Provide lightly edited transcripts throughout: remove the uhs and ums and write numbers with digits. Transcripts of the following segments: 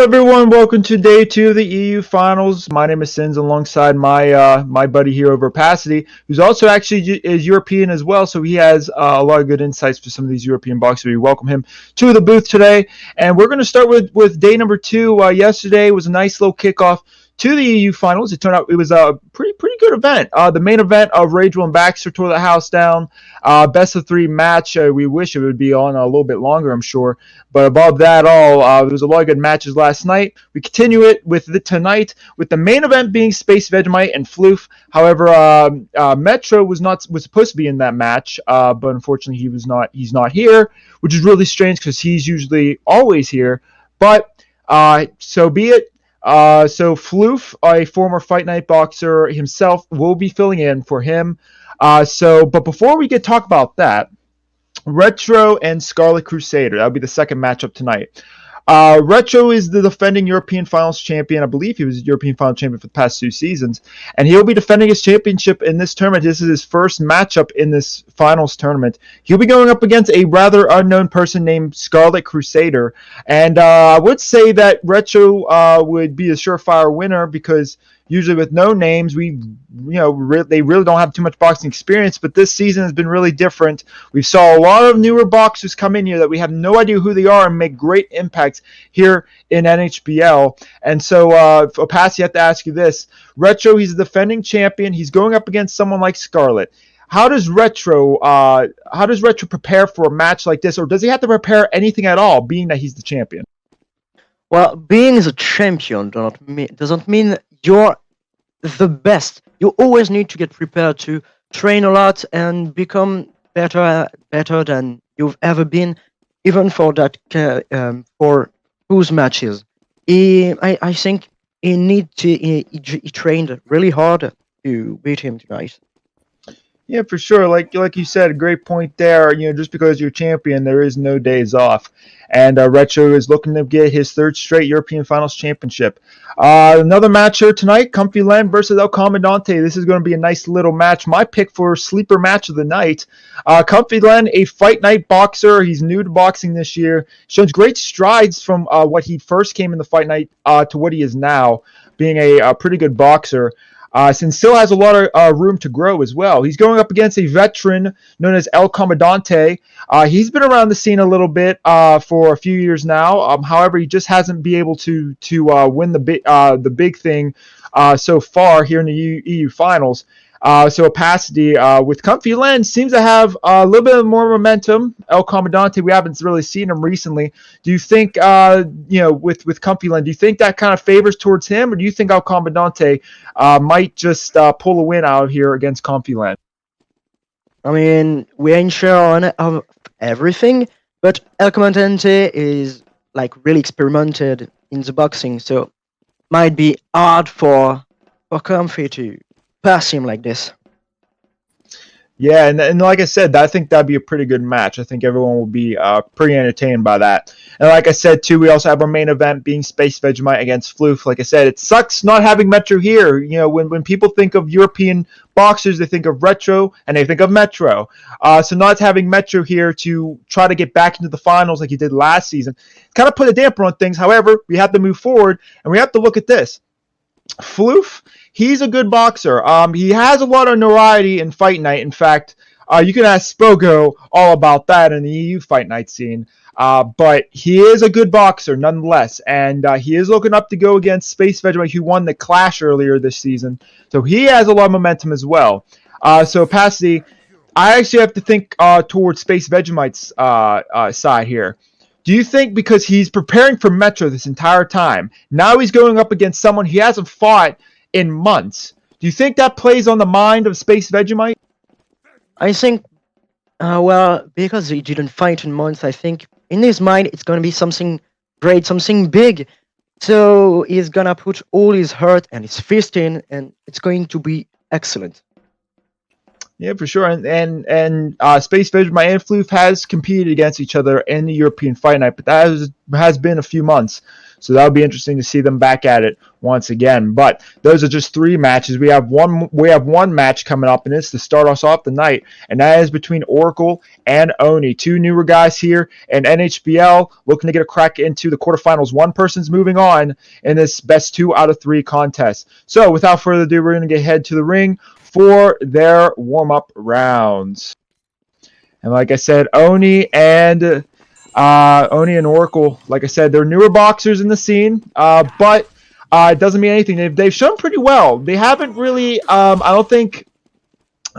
everyone, welcome to day 2 of the EU Finals. My name is Sins alongside my buddy here over Opacity, who's also actually is European as well, so he has a lot of good insights for some of these European boxers. We welcome him to the booth today, and we're going to start with day number 2. Yesterday was a nice little kickoff to the EU Finals. It turned out it was a pretty good event. The main event of Ragewell and Baxter tore the house down. Best of 3 match. We wish it would be on a little bit longer, I'm sure. But above that all, there was a lot of good matches last night. We continue it with tonight, with the main event being Space Vegemite and Floof. However, Metro was supposed to be in that match, but unfortunately he's not here, which is really strange because he's usually always here. But so be it. So Floof, a former Fight Night boxer himself, will be filling in for him. But before we talk about that, Retro and Scarlet Crusader, that'll be the second matchup tonight. Retro is the defending European Finals champion. I believe he was European Finals champion for the past 2 seasons. And he'll be defending his championship in this tournament. This is his first matchup in this Finals tournament. He'll be going up against a rather unknown person named Scarlet Crusader. And I would say that Retro would be a surefire winner because usually with no names, they really don't have too much boxing experience, but this season has been really different. We saw a lot of newer boxers come in here that we have no idea who they are and make great impacts here in NHBL. And so, Opacity, I have to ask you this. Retro, he's a defending champion. He's going up against someone like Scarlet. How does Retro prepare for a match like this, or does he have to prepare anything at all, being that he's the champion? Well, being the champion doesn't mean you're the best. You always need to get prepared to train a lot and become better than you've ever been, even for that for whose matches. I think he trained really hard to beat him tonight. Yeah, for sure. Like you said, a great point there. Just because you're champion, there is no days off. And Retro is looking to get his 3rd straight European Finals championship. Another match here tonight, Comfy Len versus Cama, Dante. This is going to be a nice little match. My pick for sleeper match of the night. Comfy Len, a Fight Night boxer. He's new to boxing this year. Shows great strides from what he first came in the Fight Night to what he is now, being a pretty good boxer. Since still has a lot of room to grow as well. He's going up against a veteran known as El Comandante. He's been around the scene a little bit for a few years now. However, he just hasn't been able to win the big thing so far here in the EU Finals. So Opacity with Comfy Len seems to have a little bit more momentum. El Comandante, we haven't really seen him recently. Do you think, with Comfy Len, do you think that kind of favors towards him, or do you think El Comandante might just pull a win out here against Comfy Len? I mean, we ain't sure of everything, but El Comandante is really experimented in the boxing, so might be hard for Comfy to pass him like this. Yeah, and like I said, I think that'd be a pretty good match. I think everyone will be pretty entertained by that. And like I said, too, we also have our main event being Space Vegemite against Floof. Like I said, it sucks not having Metro here. When people think of European boxers, they think of Retro and they think of Metro. So not having Metro here to try to get back into the finals like he did last season kind of put a damper on things. However, we have to move forward, and we have to look at this. Floof, he's a good boxer. He has a lot of notoriety in Fight Night. In fact, you can ask Spogo all about that in the EU Fight Night scene. But he is a good boxer nonetheless, and he is looking up to go against Space Vegemite, who won the Clash earlier this season. So he has a lot of momentum as well. So Opacity, I actually have to think towards Space Vegemite's side here. Do you think because he's preparing for Metro this entire time, now he's going up against someone he hasn't fought in months, do you think that plays on the mind of Space Vegemite? I think, because he didn't fight in months, I think in his mind it's going to be something great, something big. So he's going to put all his heart and his fist in, and it's going to be excellent. Yeah, for sure. And Space Vegemite and Floof has competed against each other in the European Fight Night, but that has been a few months. So that'll be interesting to see them back at it once again. But those are just 3 matches. We have one match coming up, and it's to start us off the night, and that is between Oracle and Oni, 2 newer guys here in NHBL, looking to get a crack into the quarterfinals. One person's moving on in this best 2 out of 3 contest. So without further ado, we're going to head to the ring for their warm-up rounds. And like I said, Oni and Oracle, like I said, they're newer boxers in the scene, but it doesn't mean anything. They've shown pretty well. They haven't really, I don't think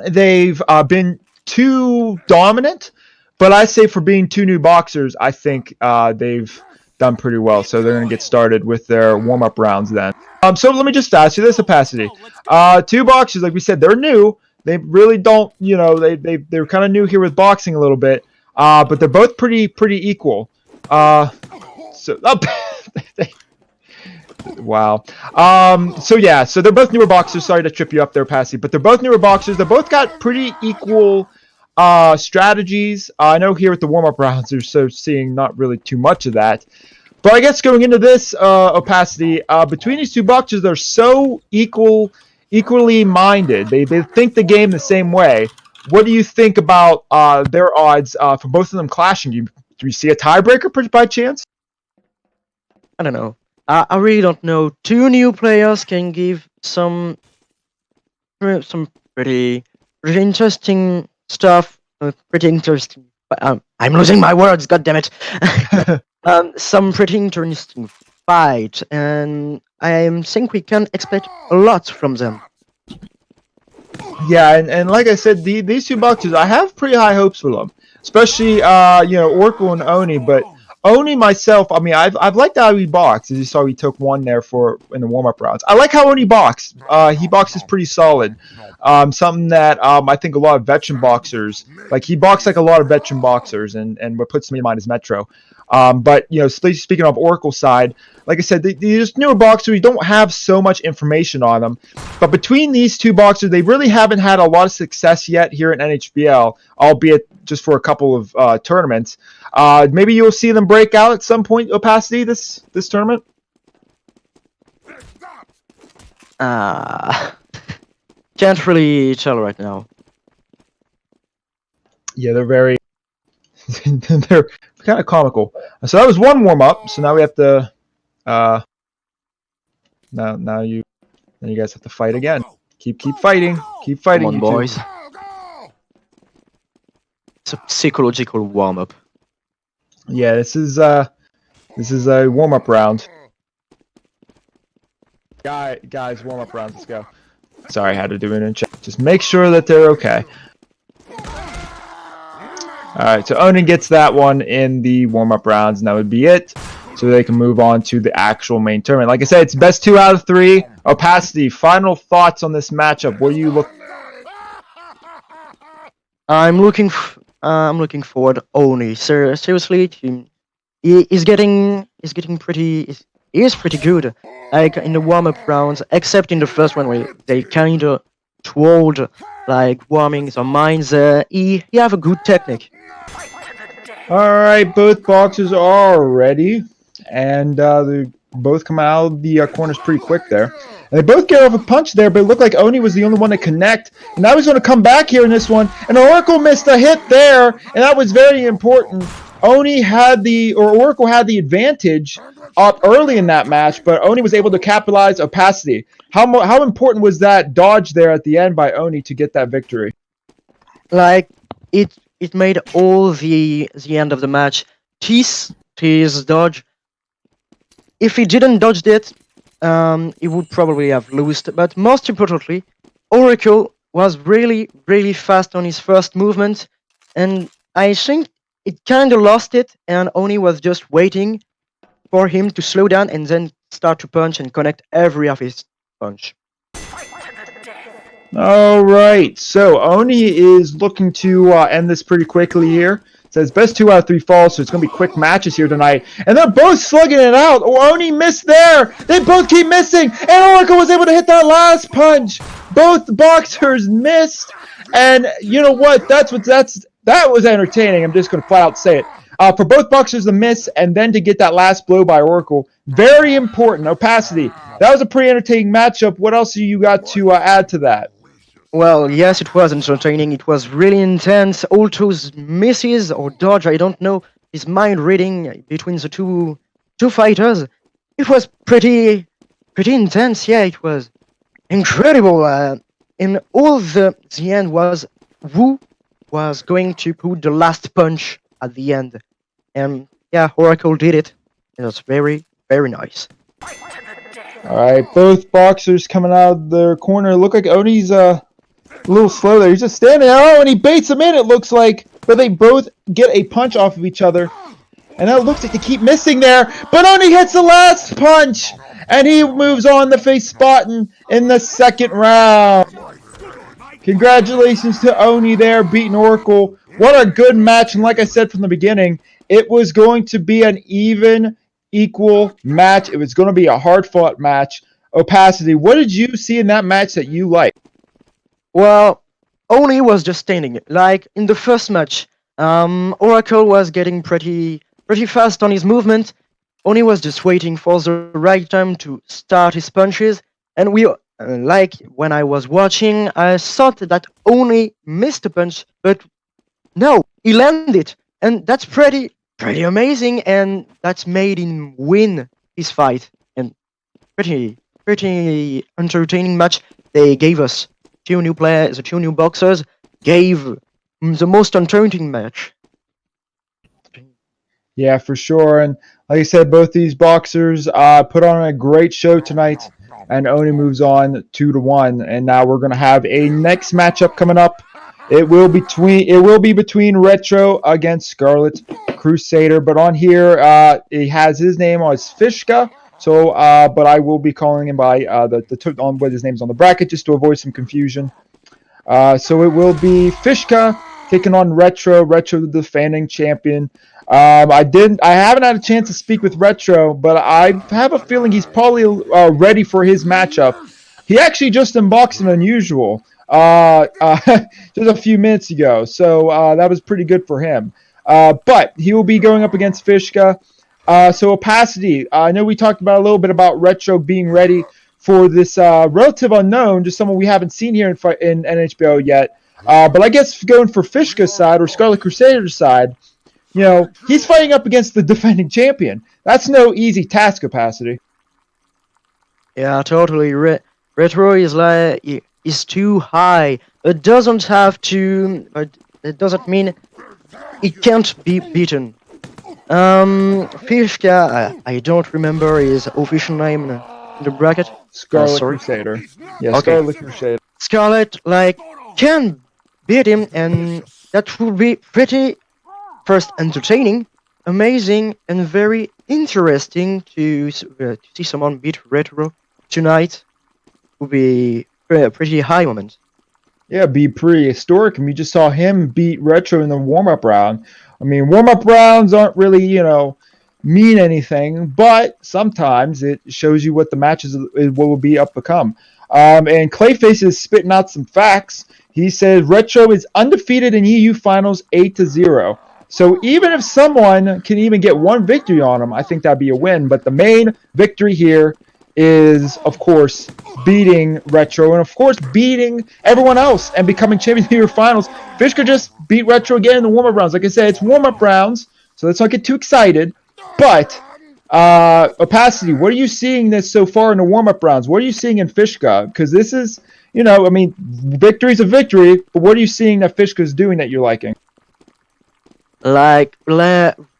they've been too dominant, but I say for being 2 new boxers, I think they've done pretty well. So they're going to get started with their warm-up rounds then. So let me just ask you this, Opacity. 2 boxers, like we said, they're new. They really don't, they're kind of new here with boxing a little bit, but they're both pretty equal. Wow. So they're both newer boxers. Sorry to trip you up there, Passy, but they're both newer boxers. They both got pretty equal strategies. I know here at the warm-up rounds, you're so seeing not really too much of that. But I guess going into this, Opacity, between these 2 boxers, they're so equally minded. They think the game the same way. What do you think about their odds for both of them clashing? Do you see a tiebreaker by chance? I don't know. I really don't know. 2 new players can give some pretty interesting stuff. Pretty interesting. I'm losing my words. God damn it. Some pretty interesting fight, and I think we can expect a lot from them. Yeah, and like I said, these 2 boxers, I have pretty high hopes for them, especially Oracle and Oni. But Oni myself, I mean, I've liked how he boxed. As you saw, he took 1 there in the warm-up rounds. I like how Oni boxed. He boxes pretty solid. Something that I think a lot of veteran boxers, like he boxed like a lot of veteran boxers, and what puts me in mind is Metro. But speaking of Oracle side, like I said, these newer boxers, we don't have so much information on them. But between these 2 boxers, they really haven't had a lot of success yet here in NHBL, albeit just for a couple of tournaments. Maybe you'll see them break out at some point, Opacity, this tournament. Can't really tell right now. Yeah, they're very they're kind of comical. So that was 1 warm up. So now we have to now you guys have to fight again. Keep fighting. Keep fighting, Come on, boys. It's a psychological warm up. Yeah, this is a warm up round. Guys, warm up round. Let's go. Sorry, I had to do it in chat. Just make sure that they're okay. Alright, so Onin gets that one in the warm-up rounds, and that would be it. So they can move on to the actual main tournament. Like I said, it's best 2 out of 3. Opacity, final thoughts on this matchup. What do you look... I'm looking forward Oni. Seriously, he is pretty good. Like in the warm-up rounds, except in the first one where they kind of twirled, like warming their minds. He have a good technique. Alright, both boxers are ready, and they both come out of the corners pretty quick there. And they both get off a punch there, but it looked like Oni was the only one to connect. And now he's going to come back here in this one, and Oracle missed a hit there, and that was very important. Oracle had the advantage up early in that match, but Oni was able to capitalize Opacity. How important was that dodge there at the end by Oni to get that victory? Like it made all the end of the match. His dodge. If he didn't dodge it, he would probably have lost. But most importantly, Oracle was really fast on his first movement, and I think it kind of lost it, and Oni was just waiting for him to slow down and then start to punch and connect every of his punch. Alright, so Oni is looking to end this pretty quickly here. It says best 2 out of 3 falls, so it's going to be quick matches here tonight. And they're both slugging it out. Oni missed there. They both keep missing. And Oracle was able to hit that last punch. Both boxers missed. And you know what? That was entertaining. I'm just going to flat out say it. For both boxers to miss and then to get that last blow by Oracle, Very important. Opacity. That was a pretty entertaining matchup. What else do you got to add to that? Well, yes, it was entertaining. It was really intense. All those misses or dodge, I don't know, his mind reading between the two fighters. It was pretty intense. Yeah, it was incredible. And all the end was who was going to put the last punch at the end, and yeah, Oracle did it. It was very nice. All right, both boxers coming out of their corner. Look like Oni's a little slow there. He's just standing there. Oh, and he baits him in, it looks like. But they both get a punch off of each other. And now it looks like they keep missing there. But Oni hits the last punch. And he moves on to face Spartan in the second round. Congratulations to Oni there, beating Oracle. What a good match. And like I said from the beginning, it was going to be an equal match. It was going to be a hard-fought match. Opacity, what did you see in that match that you liked? Well, Oni was just standing. Like in the first match, Oracle was getting pretty fast on his movement. Oni was just waiting for the right time to start his punches. And we, like when I was watching, I thought that Oni missed a punch, but no, he landed, and that's pretty amazing, and that's made him win his fight. And pretty entertaining match. They gave us two new players, the two new boxers gave the most entertaining match. Yeah, for sure. And like I said, both these boxers put on a great show tonight, and Oni moves on 2-1. And now we're gonna have a next matchup coming up. It will be between Retro against Scarlet Crusader. But on here, it has his name as Fishka. So, but I will be calling him by on what his name's on the bracket just to avoid some confusion. So it will be Fishka taking on Retro. Retro, the defending champion. I haven't had a chance to speak with Retro, but I have a feeling he's probably ready for his matchup. He actually just unboxed an unusual just a few minutes ago, so that was pretty good for him. But he will be going up against Fishka. So Opacity, I know we talked about a little bit about Retro being ready for this relative unknown, just someone we haven't seen here in NHBL yet. But I guess going for Fishka's side or Scarlet Crusader's side, you know, he's fighting up against the defending champion. That's no easy task, Opacity. Yeah, totally. Retro is too high. It doesn't have to. It doesn't mean it can't be beaten. Fishka, I don't remember his official name in the bracket. Scarlet Crusader. Yeah, okay. Scarlet Crusader. Scarlet, can beat him, and that would be pretty, first, entertaining, amazing, and very interesting to see someone beat Retro tonight. Would be a pretty high moment. Yeah, be pretty historic. And we just saw him beat Retro in the warm-up round. I mean, warm-up rounds aren't really, mean anything, but sometimes it shows you what the matches what will be up become. And Clayface is spitting out some facts. He says Retro is undefeated in EU finals 8-0. So even if someone can even get one victory on him, I think that'd be a win. But the main victory here is, of course, beating Retro and, of course, beating everyone else and becoming champion of the EU finals. Fishka just beat Retro again in the warm-up rounds. Like I said, it's warm-up rounds, so let's not get too excited. But, Opacity, what are you seeing this so far in the warm-up rounds? What are you seeing in Fishka? Because this is, victory's a victory, but what are you seeing that Fishka's doing that you're liking?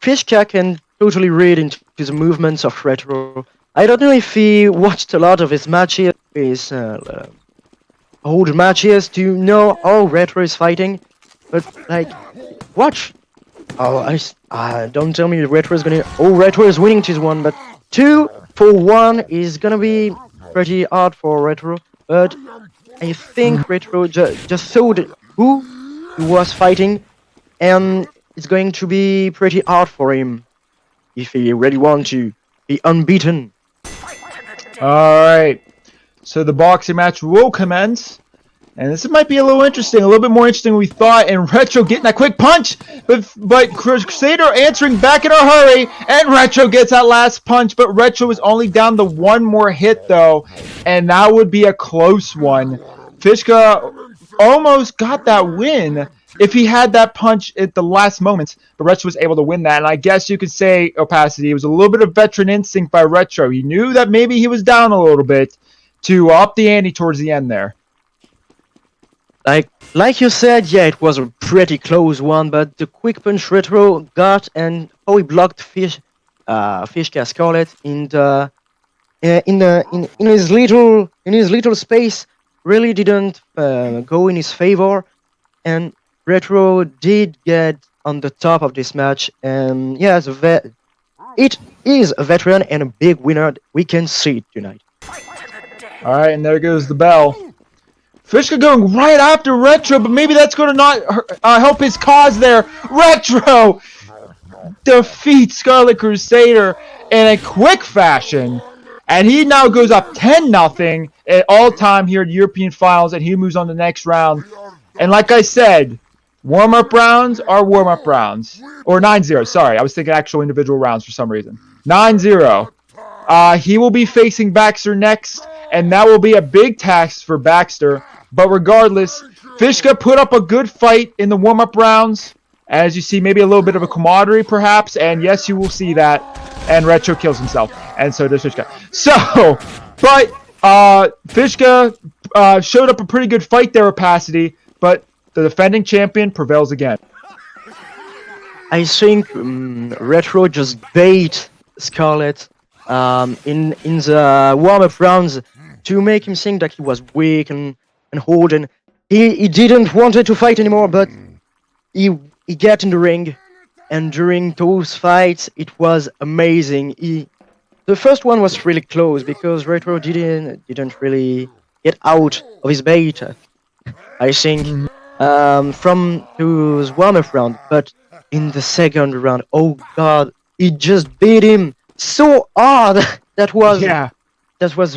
Fishka can totally read into the movements of Retro. I don't know if he watched a lot of his matches, his old matches, to know how Retro is fighting, but watch. Oh, don't tell me Retro is gonna. Oh, Retro is winning this one, but 2-1 is gonna be pretty hard for Retro. But I think Retro just saw who he was fighting, and it's going to be pretty hard for him if he really wants to be unbeaten. All right, so the boxing match will commence. And this might be a little interesting, a little bit more interesting than we thought. And Retro getting that quick punch, but Crusader answering back in a hurry, and Retro gets that last punch. But Retro is only down to one more hit though, and that would be a close one. Fishka almost got that win if he had that punch at the last moments, but Retro was able to win that. And I guess you could say, Opacity, it was a little bit of veteran instinct by Retro. He knew that maybe he was down a little bit to up the ante towards the end there. Like you said, yeah, it was a pretty close one, but the quick punch Retro got and how he blocked Fishka Scarlet in his little space really didn't go in his favor, and Retro did get on the top of this match, and yeah, it is a veteran and a big winner. We can see it tonight. All right, and there goes the bell. Fishka going right after Retro, but maybe that's going to not help his cause there. Retro defeats Scarlet Crusader in a quick fashion, and he now goes up 10-0 at all time here at European Finals, and he moves on to the next round. And like I said, warm-up rounds are warm-up rounds. Or 9-0, sorry. I was thinking actual individual rounds for some reason. 9-0. He will be facing Baxter next, and that will be a big task for Baxter. But regardless, Fishka put up a good fight in the warm-up rounds. As you see, maybe a little bit of a camaraderie perhaps, and yes, you will see that. And Retro kills himself, and so does Fishka. So, but Fishka showed up a pretty good fight there, Opacity, but the defending champion prevails again. I think Retro just bait Scarlet in the warm-up rounds to make him think that he was weak and holding. He didn't wanted to fight anymore, but he got in the ring, and during those fights it was amazing. The first one was really close because Retro didn't really get out of his bait, I think, from his warm-up round. But in the second round, oh god, he just beat him so hard. That was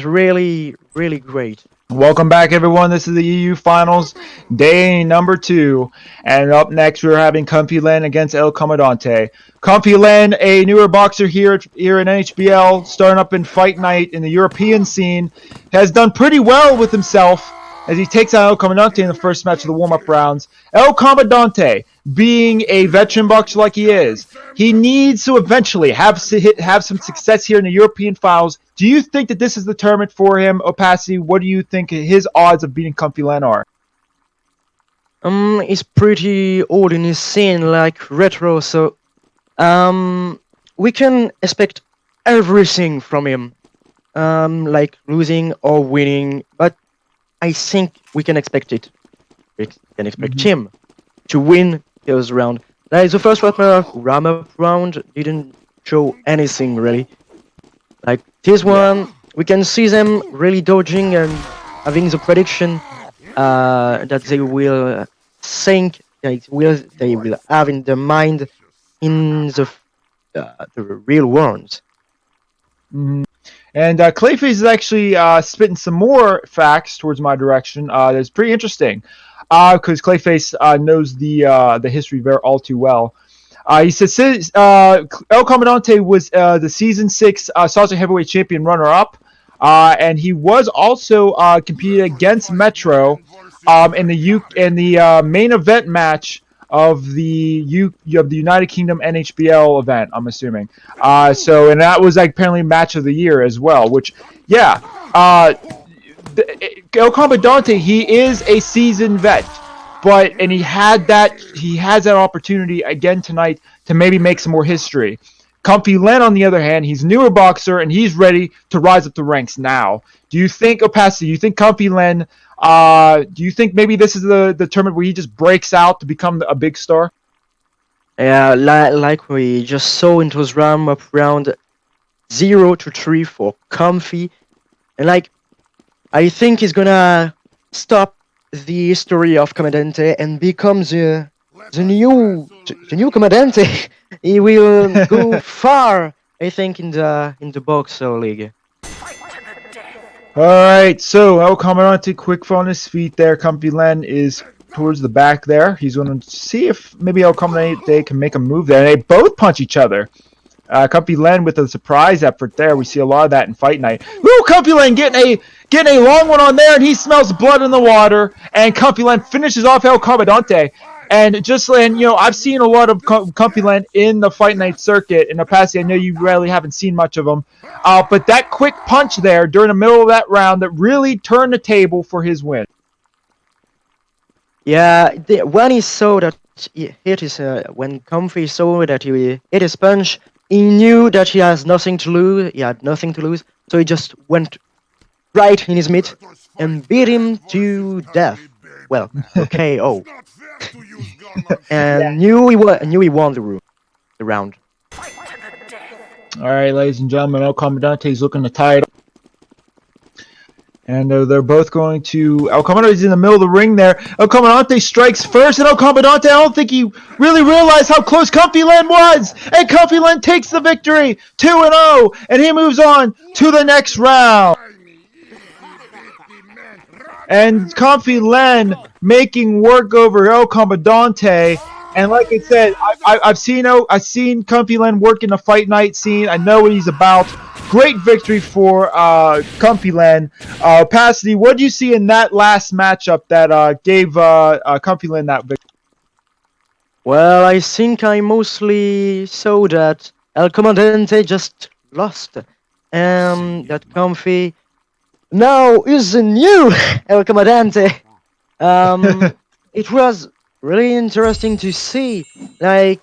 really, really great. Welcome back, everyone. This is the EU Finals, day number 2. And up next, we're having Comfy Len against El Comandante. Comfy Len, a newer boxer here in NHBL, starting up in Fight Night in the European scene, has done pretty well with himself as he takes on El Comandante in the first match of the warm-up rounds. El Comandante, being a veteran boxer like he is, he needs to eventually have some success here in the European Finals. Do you think that this is the tournament for him, Opacity? What do you think his odds of beating Comfy Len are? He's pretty old in his scene, like Retro, so we can expect everything from him, like losing or winning, but I think we can expect it. We can expect him to win his round. Like the first warm-up round didn't show anything really. Like this one, we can see them really dodging and having the prediction that they will think they will have in their mind in the real world. And Clayface is actually spitting some more facts towards my direction. That's pretty interesting because Clayface knows the history all too well. He says El Comandante was the season 6 Natascha Heavyweight Champion runner-up, and he was also competed against Metro in the main event match of the United Kingdom NHBL event, I'm assuming. And that was like apparently match of the year as well, which, yeah. El Comandante, he is a seasoned vet, and he has that opportunity again tonight to maybe make some more history. Comfy Len, on the other hand, he's a newer boxer, and he's ready to rise up the ranks now. Do you think, Opacity, do you think Comfy Len, do you think maybe this is the tournament where he just breaks out to become a big star? Yeah, like we just saw in those warm-up round 0-3 for Comfy. And like, I think he's gonna stop the history of Comandante and become the new Comandante. He will go far, I think, in the boxer league. All right, so El Comandante quick on his feet there. Comfy Len is towards the back there. He's going to see if maybe El Comandante can make a move there. And they both punch each other. Comfy Len with a surprise effort there. We see a lot of that in Fight Night. Ooh, Comfy Len getting a long one on there, and he smells blood in the water. And Comfy Len finishes off El Comandante. And just Len, I've seen a lot of Comfy Len in the Fight Night circuit in the past. I know you really haven't seen much of them. But that quick punch there during the middle of that round that really turned the table for his win. Yeah, when he saw that he hit his, when Comfy saw that he hit his punch, he knew that he has nothing to lose. He had nothing to lose, so he just went right in his meat and beat him to death. Well, okay, and knew he won the round. All right, ladies and gentlemen, El Comandante's looking to tie it up. And they're both going to... El Comandante's in the middle of the ring there. El Comandante strikes first, and El Comandante, I don't think he really realized how close Comfy Len was. And Comfy Len takes the victory, 2-0, and he moves on to the next round. And Comfy Len making work over El Comandante. And like I said, I've seen Comfy Len work in the Fight Night scene. I know what he's about. Great victory for Comfy Len. Pasadena, what do you see in that last matchup that gave Comfy Len that victory? Well, I think I mostly saw that El Comandante just lost, and that Comfy now is the new El Comandante. It was really interesting to see, we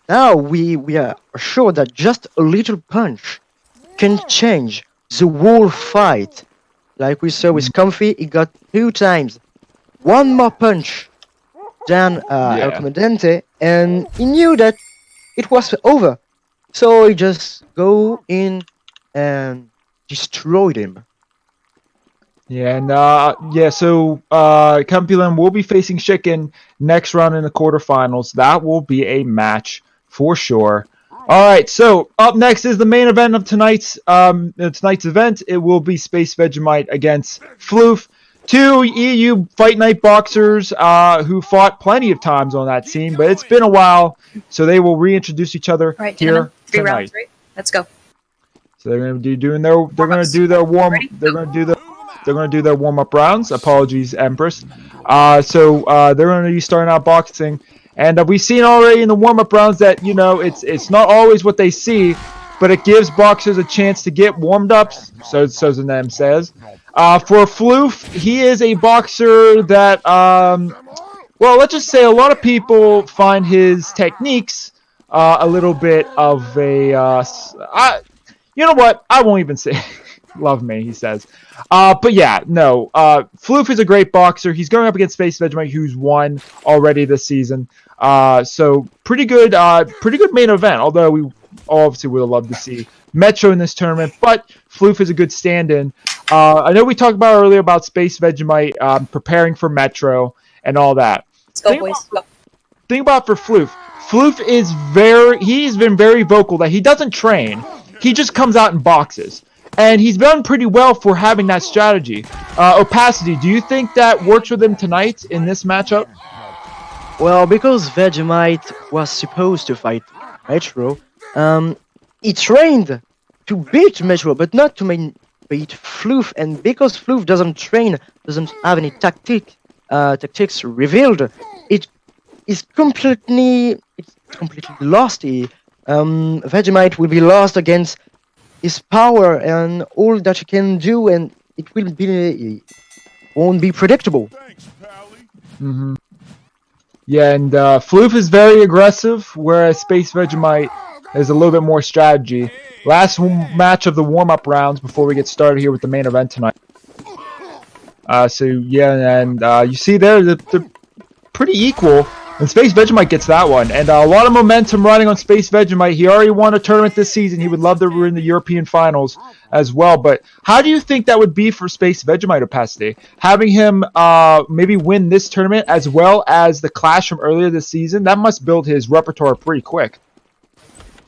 are sure that just a little punch can change the whole fight. Like we saw with Comfy, he got 2 times. One more punch than El Comandante, and he knew that it was over. So he just go in and destroyed him. Yeah, and so Comfy Len will be facing Chicken next round in the quarterfinals. That will be a match for sure. All right, so up next is the main event of tonight's event. It will be Space Vegemite against Floof, 2 EU Fight Night boxers who fought plenty of times on that scene, but it's been a while, so they will reintroduce each other here Three tonight. rounds, right? Let's go. So they're going to do their warm up rounds. Apologies, Empress. So they're going to be starting out boxing, and we've seen already in the warm up rounds that it's not always what they see, but it gives boxers a chance to get warmed up. So the name says. For Floof, he is a boxer that let's just say a lot of people find his techniques a little bit of a you know what? I won't even say. Love me, he says. But yeah, no. Floof is a great boxer. He's going up against Space Vegemite, who's won already this season. So pretty good main event. Although we obviously would have loved to see Metro in this tournament, but Floof is a good stand-in. I know we talked about earlier about Space Vegemite preparing for Metro and all that. Let's go, boys. Go. Think about for Floof. Floof he's been very vocal that he doesn't train. He just comes out and boxes. And he's done pretty well for having that strategy. Opacity, do you think that works with him tonight in this matchup? Well, because Vegemite was supposed to fight Metro, he trained to beat Metro, but not to beat Floof. And because Floof doesn't have any tactics revealed, it's completely lost. Vegemite will be lost against his power and all that he can do, and it won't be predictable. Mm-hmm. Yeah, and Floof is very aggressive, whereas Space Vegemite is a little bit more strategy. Last match of the warm-up rounds before we get started here with the main event tonight. You see there, they're pretty equal. And Space Vegemite gets that one. And a lot of momentum riding on Space Vegemite. He already won a tournament this season. He would love to win the European finals as well. But how do you think that would be for Space Vegemite opacity? Having him maybe win this tournament as well as the clash from earlier this season, that must build his repertoire pretty quick.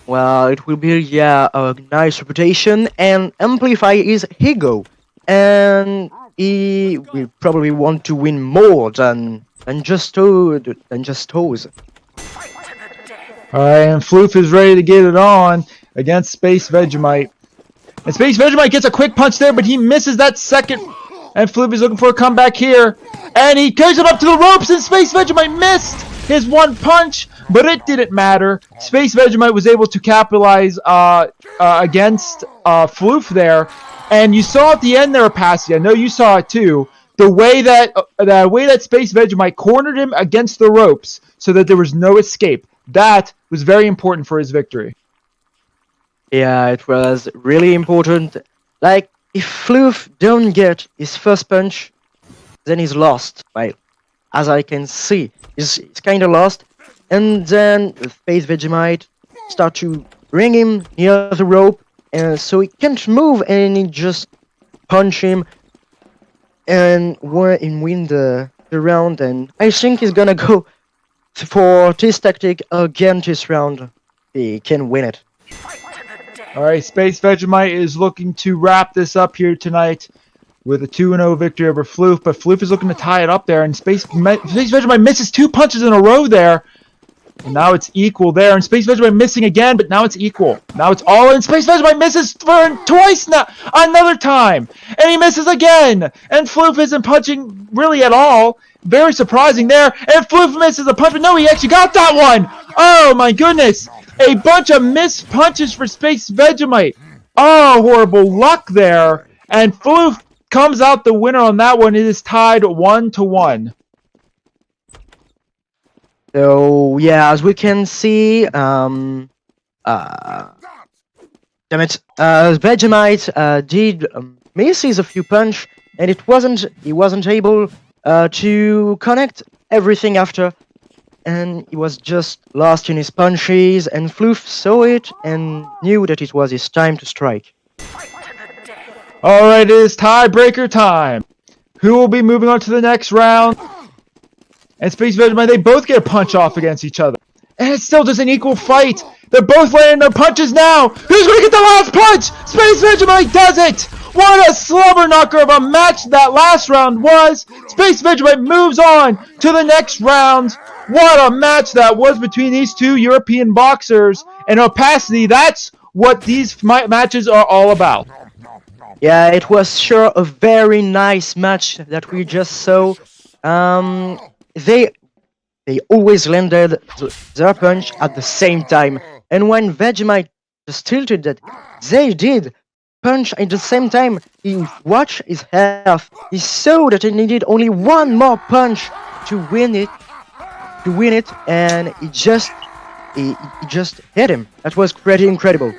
Well, it will build, yeah, a nice reputation and amplify his ego. And he will probably want to win more than just toes. Alright, and Floof is ready to get it on against Space Vegemite. And Space Vegemite gets a quick punch there, but he misses that second. And Floof is looking for a comeback here. And he carries it up to the ropes, and Space Vegemite missed his one punch, but it didn't matter. Space Vegemite was able to capitalize against Floof there. And you saw at the end there, Opacity, I know you saw it too, the way that Space Vegemite cornered him against the ropes so that there was no escape. That was very important for his victory. Yeah, it was really important. Like, if Floof don't get his first punch, then he's lost. Well, as I can see, he's kind of lost. And then the Space Vegemite start to bring him near the rope, so he can't move, and he just punch him and win the round. And I think he's gonna go for this tactic again this round. He can win it. Alright, Space Vegemite is looking to wrap this up here tonight with a 2-0 victory over Floof, but Floof is looking to tie it up there, and Space Vegemite misses 2 punches in a row there. And now it's equal there, and Space Vegemite missing again, but now it's equal. Now it's all in. Space Vegemite misses for twice now, another time, and he misses again. And Floof isn't punching really at all. Very surprising there. And Floof misses a punch, but no, he actually got that one. Oh my goodness. A bunch of missed punches for Space Vegemite. Oh, horrible luck there. And Floof comes out the winner on that one. It is tied 1-1. So yeah, as we can see, damn it, Vegemite did misses a few punch, and he wasn't able to connect everything after, and he was just lost in his punches. And Floof saw it and knew that it was his time to strike. All right, it is tiebreaker time. Who will be moving on to the next round? And Space Vegemite, they both get a punch off against each other. And it's still just an equal fight. They're both landing their punches now. Who's going to get the last punch? Space Vegemite does it. What a slobber knocker of a match that last round was. Space Vegemite moves on to the next round. What a match that was between these two European boxers. And Opacity, that's what these matches are all about. Yeah, it was sure a very nice match that we just saw. They always landed their punch at the same time, and when Vegemite just tilted that they did punch at the same time, he watched his health. He saw that he needed only one more punch to win it, and he just hit him. That was pretty incredible.